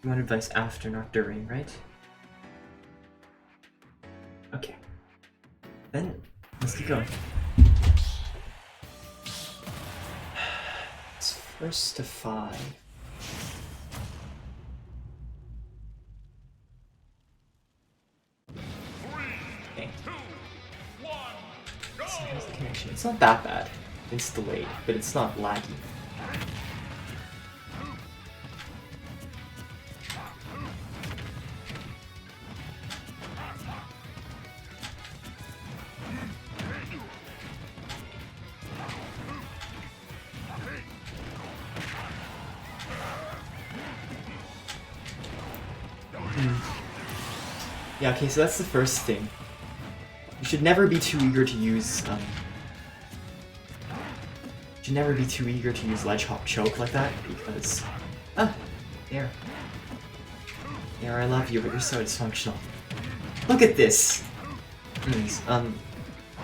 You want advice after, not during, right? Okay. Then, let's keep going. It's first to 5. Okay. So here's the connection. It's not that bad. It's delayed, but it's not laggy. Yeah, okay, so that's the first thing. You should never be too eager to use, ledge hop choke like that, because... Ah! There. There, I love you, but you're so dysfunctional. Look at this!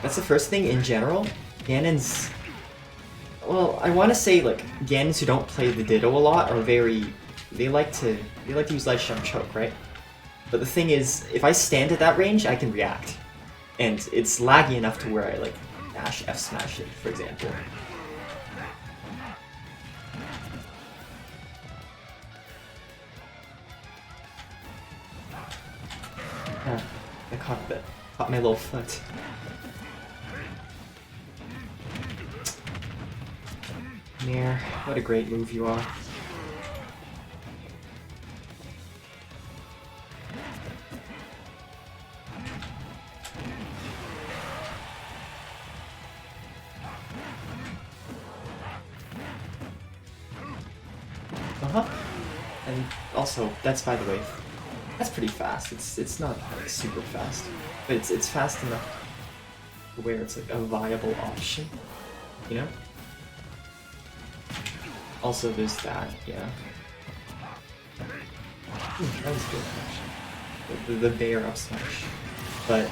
That's the first thing in general. Ganons... Well, I want to say, like, Ganons who don't play the Ditto a lot are very... They like to use ledge jump choke, right? But the thing is, if I stand at that range, I can react. And it's laggy enough to where I, like, dash F smash it, for example. I caught my little foot. Nair, what a great move you are. And also, that's, by the way, that's pretty fast. It's not like super fast, but it's fast enough to where it's like a viable option, you know? Also, there's that, yeah. That was good, actually. The bear up smash, but.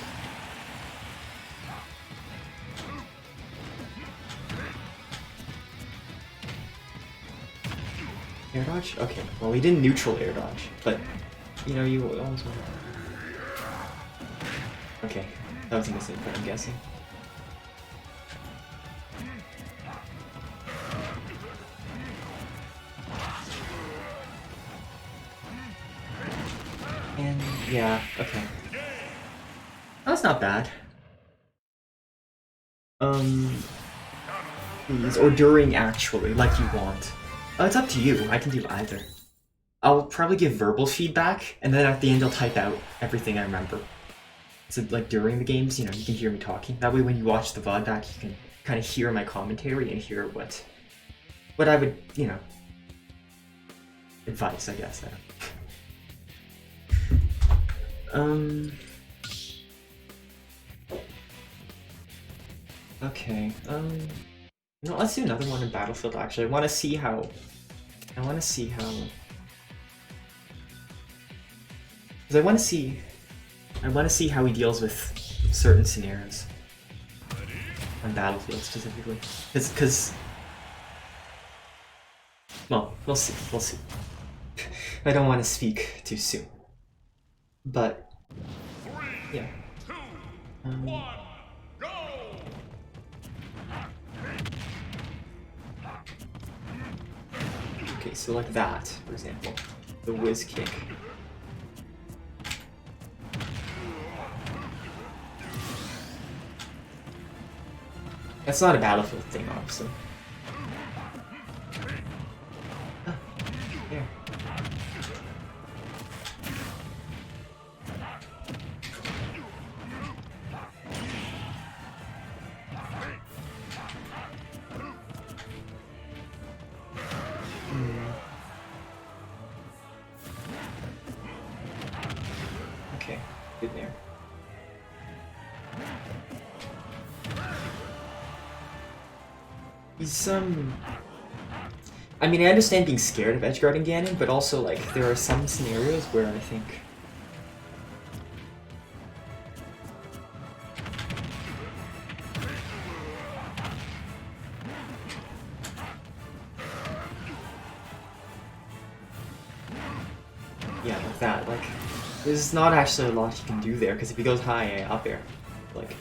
Air dodge? Okay, well we didn't neutral air dodge, but you know, you always want to... Okay, that was a misinput, I'm guessing. And yeah, okay. That's not bad. Please, or during actually, like you want. It's up to you. I can do either. I'll probably give verbal feedback, and then at the end I'll type out everything I remember. So like during the games, you know, you can hear me talking. That way when you watch the VOD back, you can kind of hear my commentary and hear what I would, you know, advise, I guess. Okay, you know, let's do another one in Battlefield, actually. I want to see how... Because I want to see how he deals with certain scenarios. On Battlefield, specifically. Because... Well, we'll see. I don't want to speak too soon. But... Yeah. Okay, so like that, for example. The whiz kick. That's not a Battlefield thing, obviously. Ah, there. Okay, good there. He's, I mean, I understand being scared of edgeguarding Ganon, but also, like, there are some scenarios where I think... Yeah, like that. Like, there's not actually a lot you can do there, because if he goes high, up air. Like,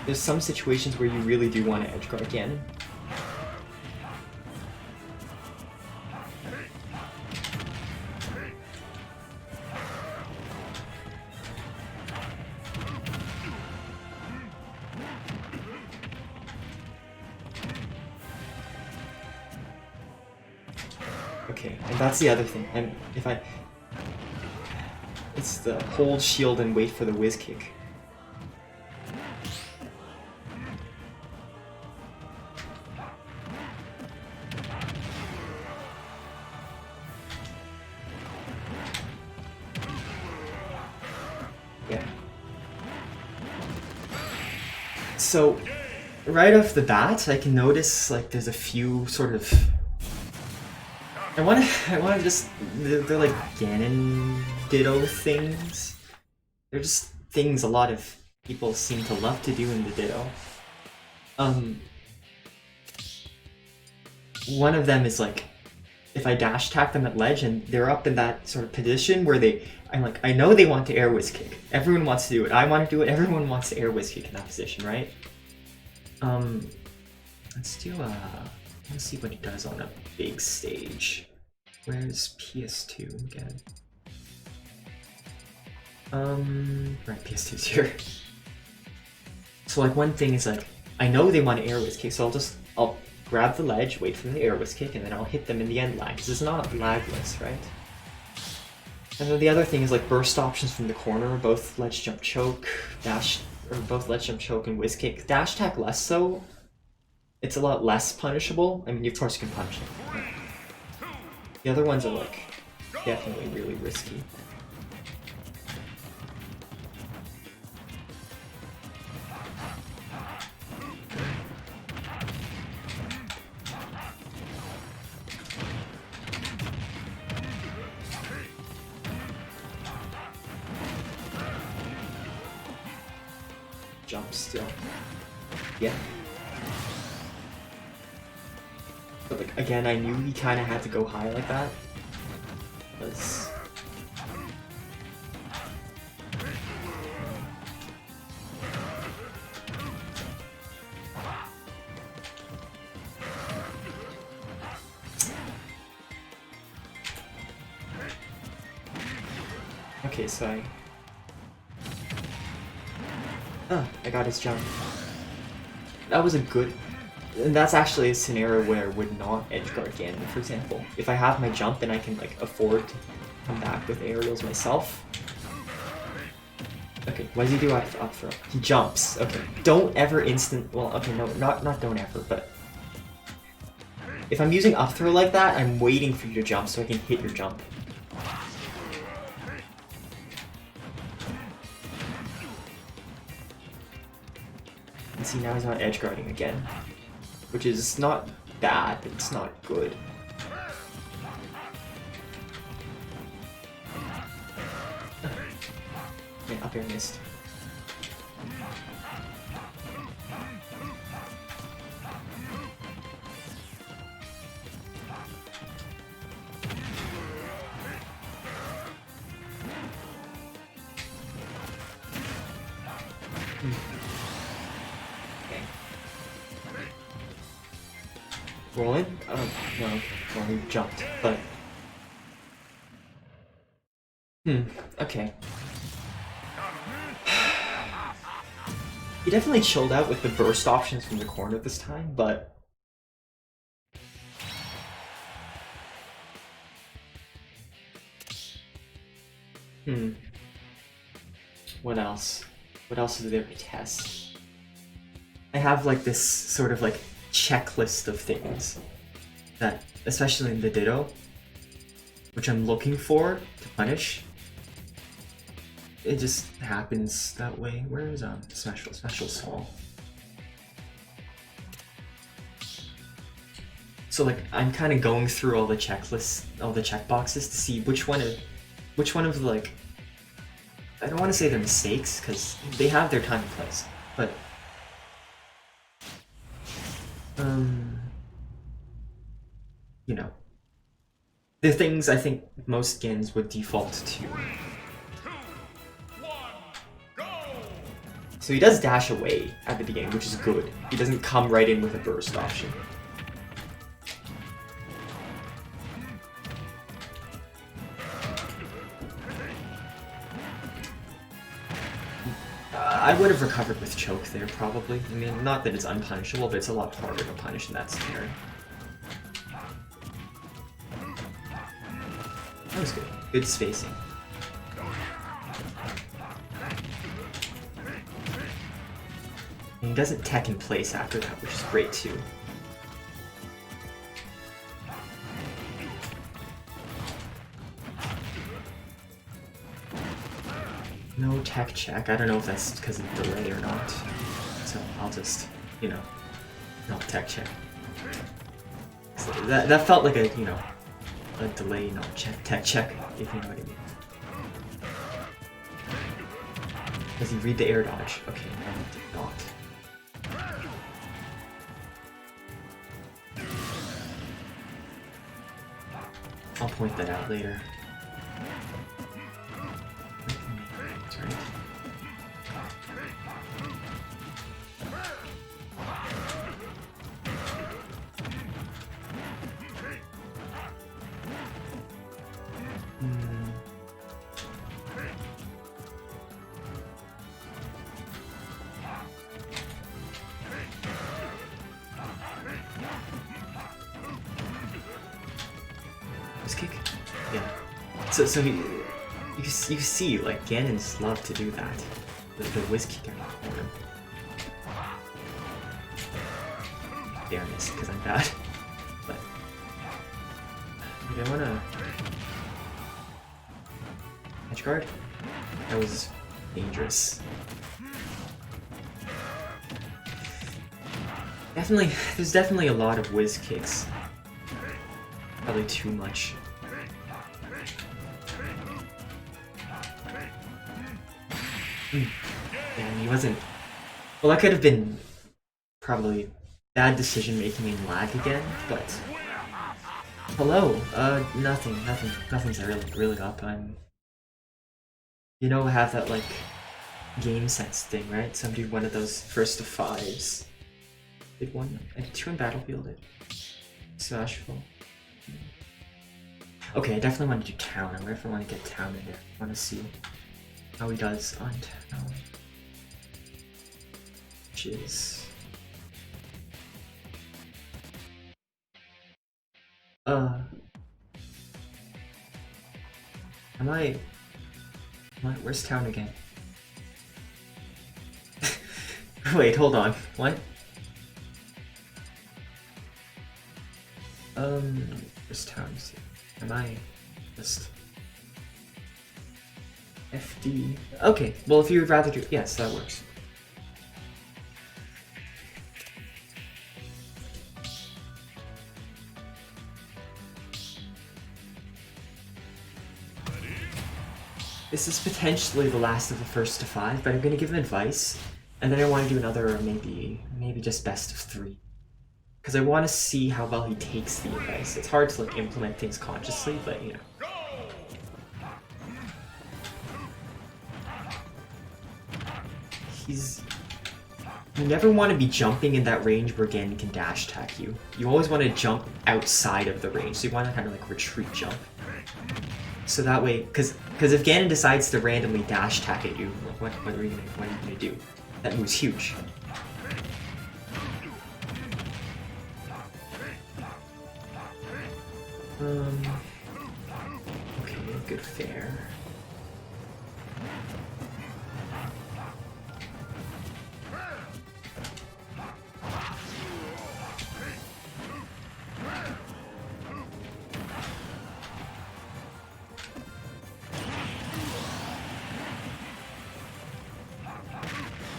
there's some situations where you really do want to edge guard Ganon. Okay, and that's the other thing. And if I... It's the hold shield and wait for the whiz kick. Yeah. So, right off the bat, I can notice like there's a few sort of... I wanna just... They're like Ganon Ditto things. They're just things a lot of people seem to love to do in the Ditto. One of them is like, if I dash attack them at ledge and they're up in that sort of position where I'm like, I know they want to air whiz kick. Everyone wants to do it. I want to do it. Everyone wants to air whiz kick in that position, right? Let's do let's see what he does on a big stage. Where's PS2 again? Right, PS2's here. So like one thing is like, I know they want to air whiz kick, so I'll grab the ledge, wait for the air whiz kick, and then I'll hit them in the end lag, because it's not lagless, right? And then the other thing is like burst options from the corner, both ledge jump choke, both ledge jump choke and whiz kick. Dash attack less so. It's a lot less punishable. I mean, of course you can punish it. The other ones are like definitely really risky. Jump still. Yeah. But like, again, I knew he kind of had to go high like that. Because... Okay, so I got his jump. That was a good... And that's actually a scenario where I would not edge guard Ganon, for example. If I have my jump and I can like afford to come back with aerials myself. Okay, what does he do up throw? He jumps. Okay, don't ever well, okay, no, not don't ever, but... If I'm using up throw like that, I'm waiting for you to jump so I can hit your jump. And see, now he's not edge guarding again. Which is not bad, but it's not good. Yeah, up air missed. Rolling? No. Well, he jumped, but... okay. He definitely chilled out with the burst options from the corner this time, but... What else? What else is there to test? I have like this sort of like checklist of things that, especially in the Ditto, which I'm looking for to punish. It just happens that way. Where is special small? So like I'm kind of going through all the checklists, all the checkboxes to see which one of the like, I don't want to say they're mistakes because they have their time and place, but you know, the things I think most skins would default to. So he does dash away at the beginning, which is good. He doesn't come right in with a burst option. I would have recovered with choke there, probably. I mean, not that it's unpunishable, but it's a lot harder to punish in that scenario. That was good. Good spacing. And he doesn't tech in place after that, which is great too. No tech check. I don't know if that's because of delay or not. So I'll just, you know, not tech check. So that felt like a, you know, a delay, not tech check, if you know what I mean. Does he read the air dodge? Okay, no, he did not. I'll point that out later. Right. This kick? Yeah. So he, you see, like, Ganons love to do that. The whiz kick out of the corner. There I missed, because I'm bad. But I wanna edge guard? That was dangerous. Definitely, there's definitely a lot of whiz kicks. Probably too much. Yeah, he wasn't. Well, that could have been probably bad decision making in lag again, but hello. Nothing's really up. You know, have that like game sense thing, right? Somebody one of those first to fives. Did one? I did two in Battlefield. Smashful. Okay, I definitely want to do town. I definitely want to get town in there. I want to see how he does on town. Which is... Where's town again? Wait, hold on. What? Where's town? Am I just... FD... Okay, well if you would rather do... Yes, that works. This is potentially the last of the first to five, but I'm gonna give him advice, and then I want to do another, maybe just best of three. Because I want to see how well he takes the advice. It's hard to like implement things consciously, but you know. You never want to be jumping in that range where Ganon can dash attack you. You always want to jump outside of the range, so you want to kind of like retreat jump. So that way, because if Ganon decides to randomly dash attack at you, like what are you gonna do? That move's huge. Okay, good fair.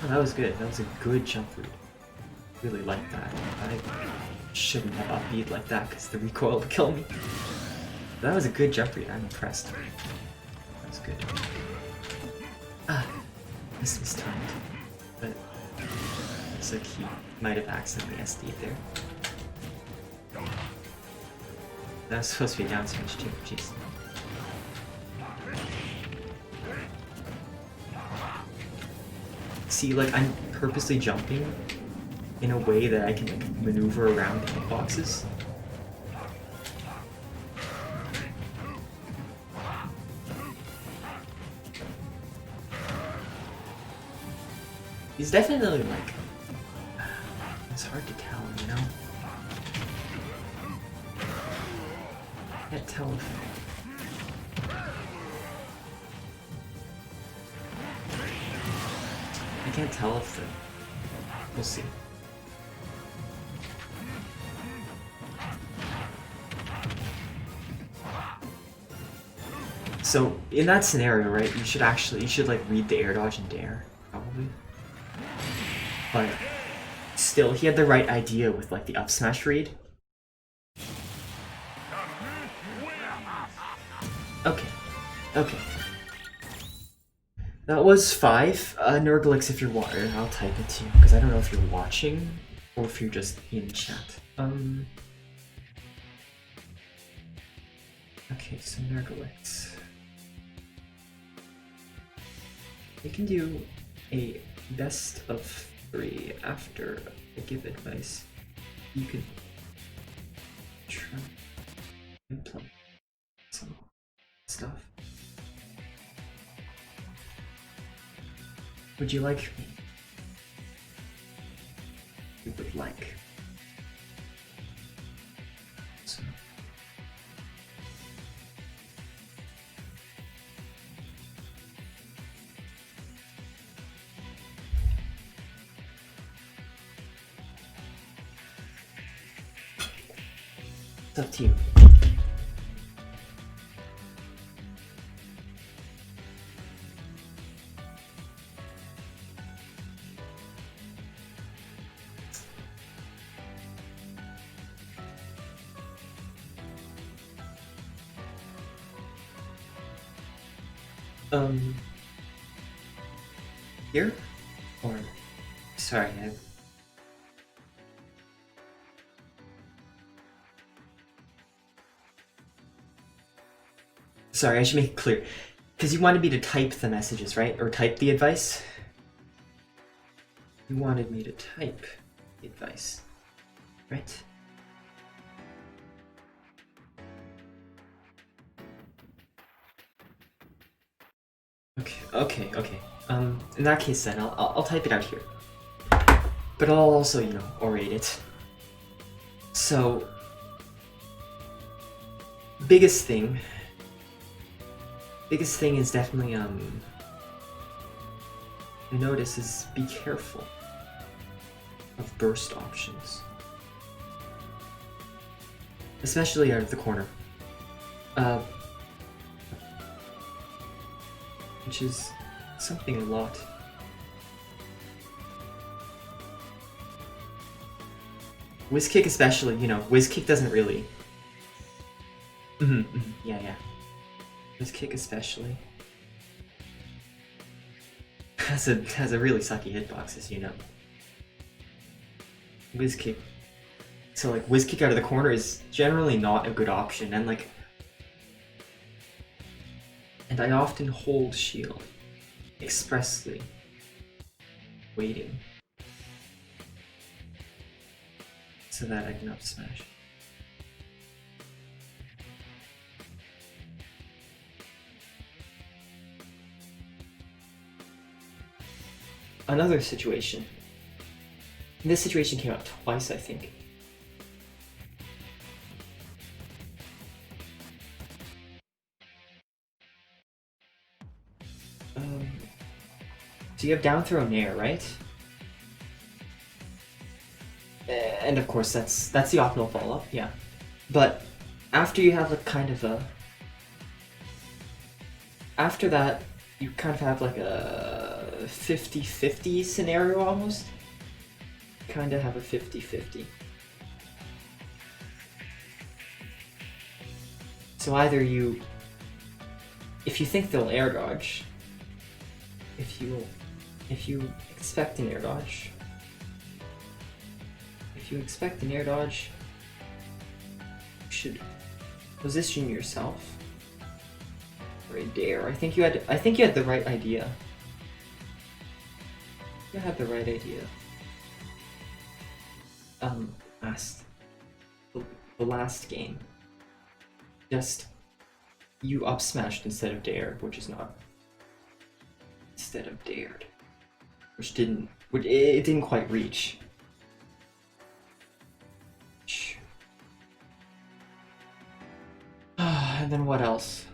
Oh, that was good. That was a good jump route. Really like that. I shouldn't have upbeat like that because the recoil would kill me. That was a good jump read. I'm impressed. That was good. Ah, this was timed. But looks like he might have accidentally SD'd there. That's supposed to be down smash too, jeez. See, like, I'm purposely jumping in a way that I can like maneuver around the hitboxes. He's definitely like, it's hard to tell, you know? I can't tell if... I can't tell if the... We'll see. So, in that scenario, right, you should like read the air dodge and dare, probably. But still, he had the right idea with like the up smash read. Okay, okay. That was 5. Nurglix, if you're watching, I'll type it to you, because I don't know if you're watching or if you're just in chat. Okay, so Nurglix. We can do a best of 3 after I give advice. You could try and implement some stuff. Would you like me? You would like. So. It's up to you. Here? Or... Sorry, Sorry, I should make it clear. Because you wanted me to type the messages, right? Or type the advice? You wanted me to type the advice, right? Okay. In that case then, I'll type it out here. But I'll also, you know, orate it. So, biggest thing is definitely, I notice is be careful of burst options. Especially out of the corner. Which is something a lot. Whiz kick especially, you know, whiz kick doesn't really... Yeah. Whiz kick especially has a really sucky hitbox, as you know. Whiz kick. So like whiz kick out of the corner is generally not a good option, and like... And I often hold shield, expressly, waiting, so that I can up smash. Another situation. This situation came up twice, I think. So you have down throw nair, right? And of course that's the optimal follow-up, yeah. But after you have a kind of a... After that, you kind of have like a 50-50 scenario almost. Kind of have a 50-50. So either you... If you think they'll air dodge, if you expect an air dodge, you should Position yourself for a dare. I think you had the right idea. You had the right idea. The last game. Just you up smashed instead of dared, which is not instead of dared. Which it didn't quite reach. And then what else?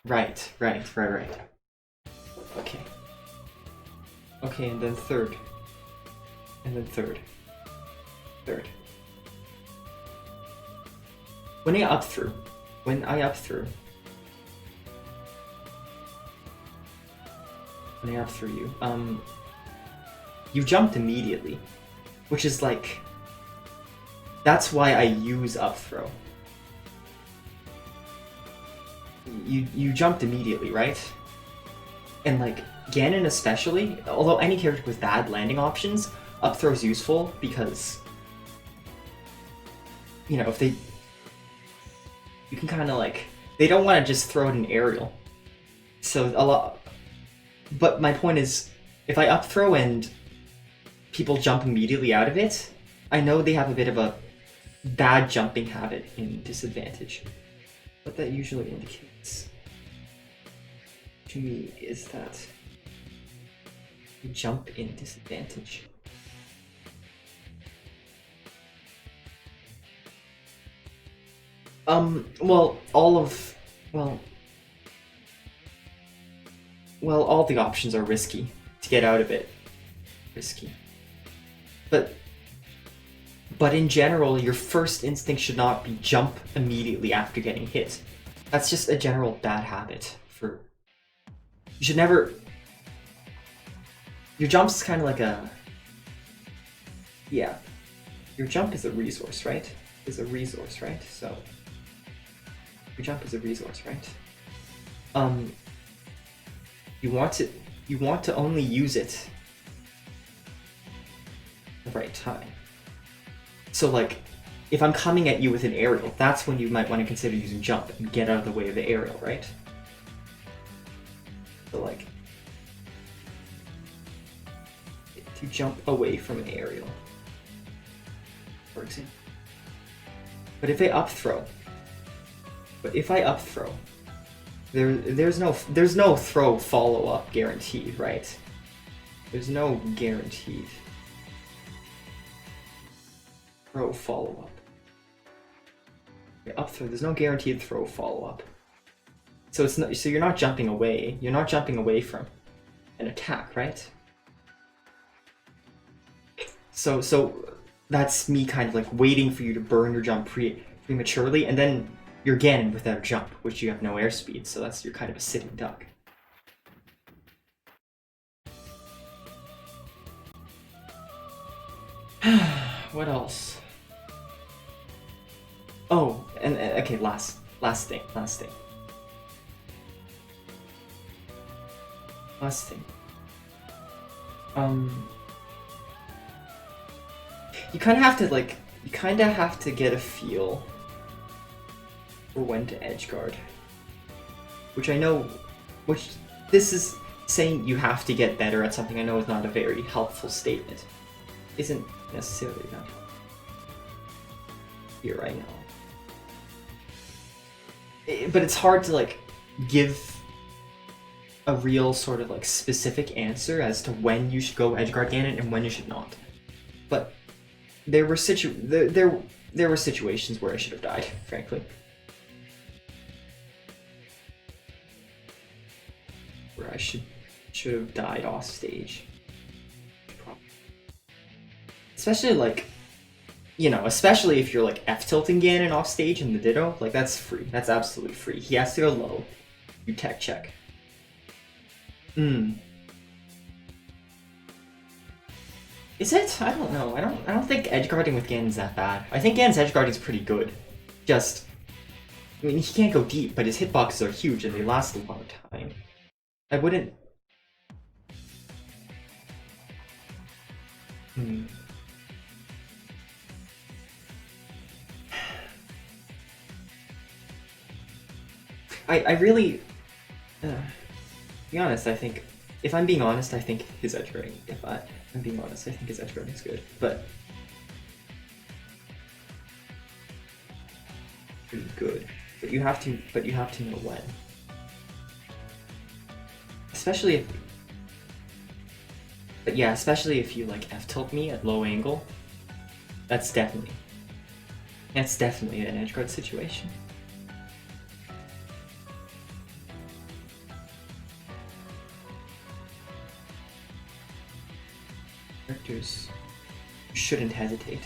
Right. Okay. Okay, and then third. And then third. When I up through you, you jumped immediately, which is like, that's why I use up throw. You jumped immediately, right? And like Ganon especially, although any character with bad landing options, up throw is useful because, you know, if you can kind of like, they don't want to just throw it in aerial. So a lot, but my point is, if I up throw and people jump immediately out of it, I know they have a bit of a bad jumping habit in disadvantage. What that usually indicates to me is that you jump in disadvantage. Well, all the options are risky to get out of it. Risky. But in general, your first instinct should not be jump immediately after getting hit. That's just a general bad habit for... You should never... Your jump's kind of like a... Yeah. Your jump is a resource, right? So... Your jump is a resource, right? You want to only use it the right time. So like, if I'm coming at you with an aerial, that's when you might want to consider using jump and get out of the way of the aerial, right? So like, to jump away from an aerial, for example. But if I up throw, there's no throw follow up guaranteed, right? There's no guaranteed throw follow up. Up throw, there's no guaranteed throw follow up. So it's not, so you're not jumping away. You're not jumping away from an attack, right? So that's me kind of like waiting for you to burn your jump prematurely, and then you're Ganon without a jump, which you have no airspeed, so you're kind of a sitting duck. What else? Oh, and okay, last thing. You kind of have to get a feel for when to edgeguard. Which this is saying you have to get better at something I know is not a very helpful statement. Isn't necessarily that helpful. Here I know. But it's hard to like give a real sort of like specific answer as to when you should go edgeguard Ganon and when you should not. But there were situations where I should have died, frankly. Where I should have died off stage. Especially like, you know, especially if you're like F-tilting Ganon off stage in the Ditto, like that's free. That's absolutely free. He has to go low. You tech check. Is it? I don't know. I don't think edgeguarding with Ganon's that bad. I think Ganon's edgeguarding is pretty good. Just, I mean, he can't go deep, but his hitboxes are huge and they last a long time. I wouldn't... I really, to be honest, I think, if I'm being honest, I think his edge guarding, I'm being honest, I think his edge guarding is good, but pretty good. But you have to know when. Especially if, but yeah, especially if you like F-tilt me at low angle, that's definitely an edge guard situation. Characters shouldn't hesitate.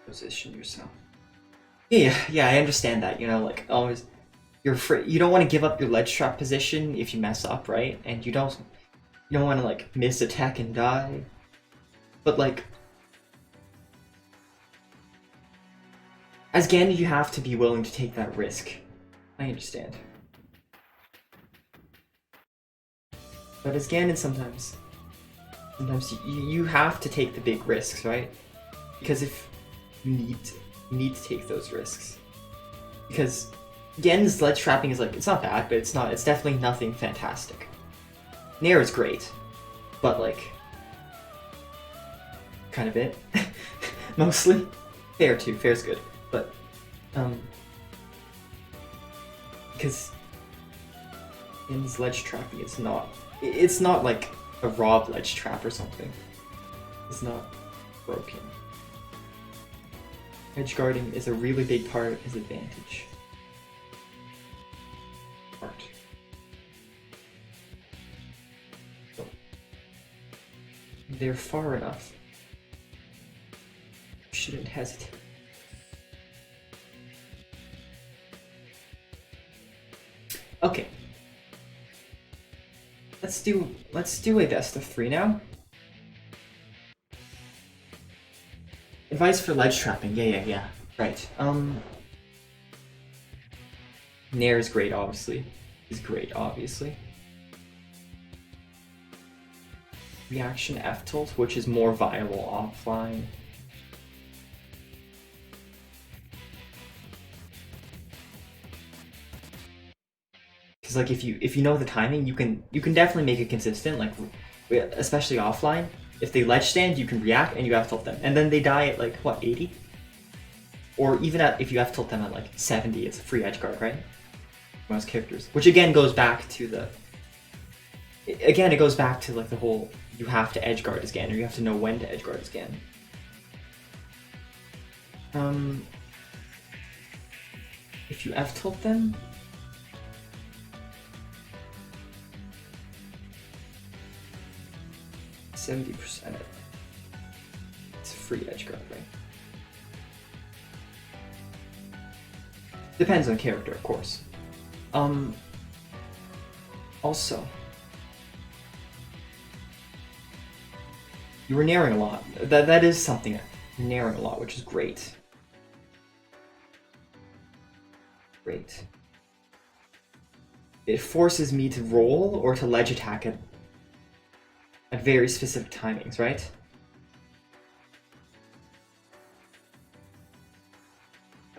Position yourself. Yeah, I understand that. You know, like always, you're afraid. You don't want to give up your ledge trap position if you mess up, right? And you don't want to like miss attack and die. But like, as Ganon, you have to be willing to take that risk. I understand. But as Ganon, sometimes you have to take the big risks, right? Because if you need to take those risks. Because Ganon's ledge trapping is like, it's not bad, but it's definitely nothing fantastic. Nair is great, but like, kind of it. Mostly. Fair too, fair's good. But, because Ganon's ledge trapping is it's not like a raw ledge trap or something. It's not broken. Edge guarding is a really big part of his advantage. So, they're far enough. You shouldn't hesitate. Okay. Let's do a best of 3 now. Advice for ledge trapping. Yeah. Right. Nair is great, obviously. Reaction F-tilt, which is more viable offline. Because like if you know the timing, you can definitely make it consistent. Like especially offline, if they ledge stand, you can react and you F-tilt them, and then they die at like what 80, or even if you F-tilt them at like 70, it's a free edge guard, right? Most characters, which again goes back to like the whole you have to edge guard as Ganon, or you have to know when to edge guard as Ganon. If you F-tilt them, %, it's a free edge guard, right? Depends on character, of course. Also, you were nairing a lot. That is something. You're nairing a lot, which is great. Great. It forces me to roll or to ledge attack at very specific timings, right?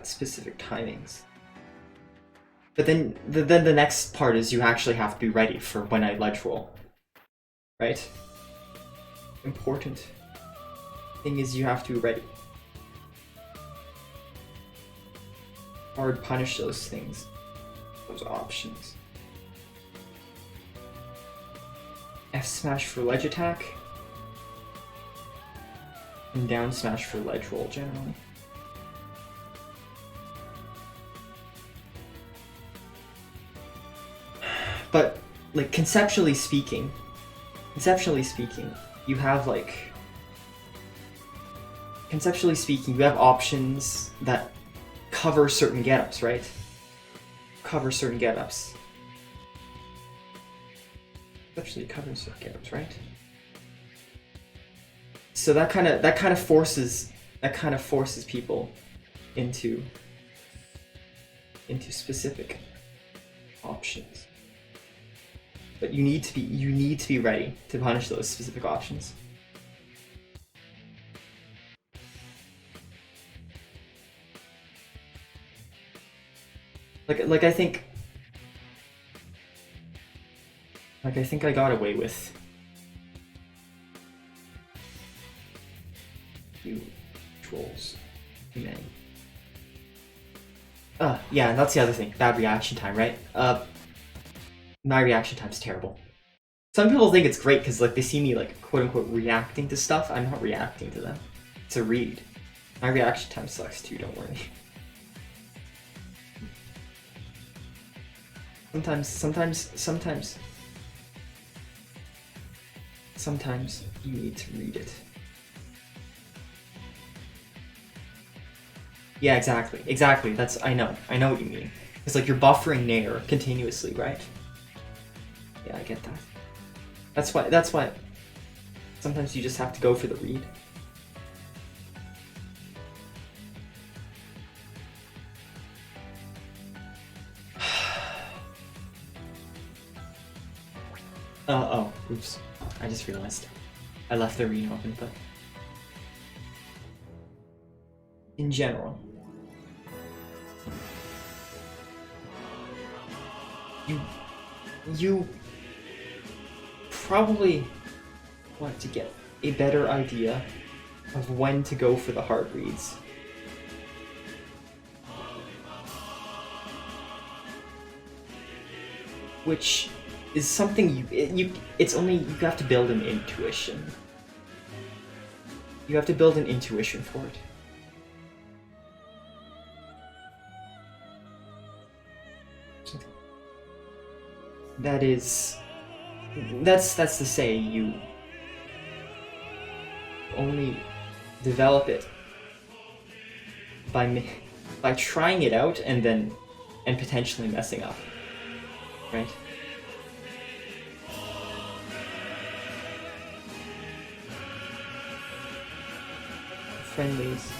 Specific timings. But then the next part is you actually have to be ready for when I ledge roll, right? Important thing is you have to be ready. Hard punish those things, those options. F smash for ledge attack, and down smash for ledge roll generally. But like conceptually speaking, you have options that cover certain get-ups, right? Actually covers certain get-ups, right? So that kind of forces people into specific options. But you need to be ready to punish those specific options. Like I think I got away with you trolls too many. Yeah, and that's the other thing. Bad reaction time, right? My reaction time's terrible. Some people think it's great because like they see me like quote unquote reacting to stuff. I'm not reacting to them. It's a read. My reaction time sucks too, don't worry. Sometimes you need to read it. Yeah, exactly. I know what you mean. It's like you're buffering Nair continuously, right? Yeah, I get that. That's why sometimes you just have to go for the read. Oh, oops. I just realized. I left the arena open, but in general, you probably want to get a better idea of when to go for the hard reads. Which is something you have to build an intuition. You have to build an intuition for it. That's to say you only develop it by trying it out and potentially messing up, right? Friendlies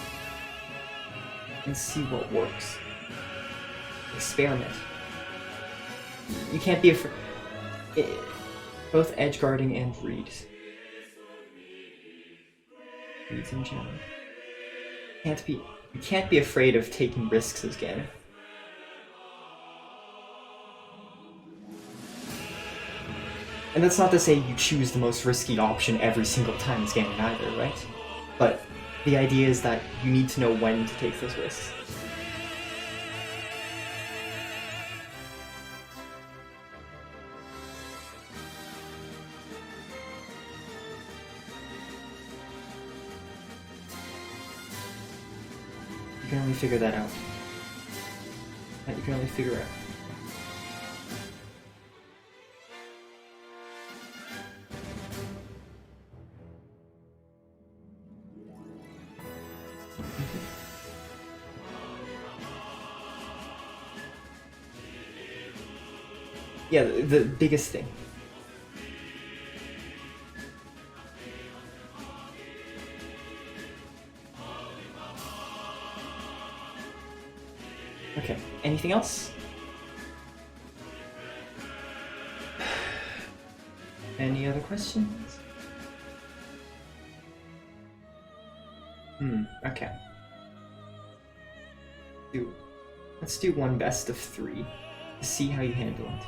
and see what works. Experiment. You can't be afraid. Both edge guarding and reads. Reads in general. You can't be afraid of taking risks as Ganon. And that's not to say you choose the most risky option every single time as Ganon either, right? But the idea is that you need to know when to take those risks. You can only figure that out. That you can only figure out. Yeah, the biggest thing. Okay, anything else? Any other questions? Okay. Let's do one best of 3 to see how you handle it.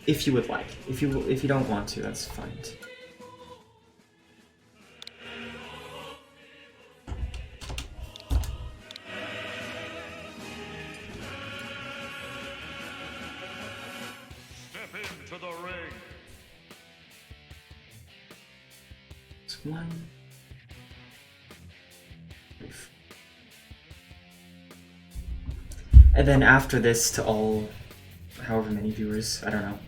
If you would like. If you don't want to, that's fine. Step into the ring. It's 1. And then after this, to all, however many viewers, I don't know.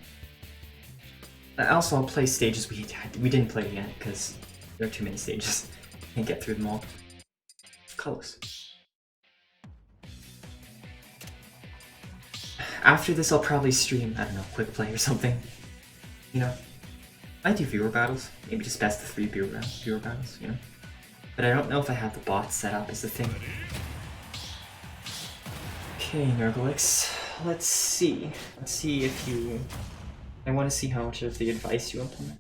Also, I'll play stages we didn't play yet, because there are too many stages. Can't get through them all. Close. After this, I'll probably stream, I don't know, quick play or something. You know? I do viewer battles. Maybe just best of 3 viewer battles, you know? But I don't know if I have the bots set up is the thing. Okay, Nergalix. Let's see. Let's see if you... I want to see how much of the advice you implement.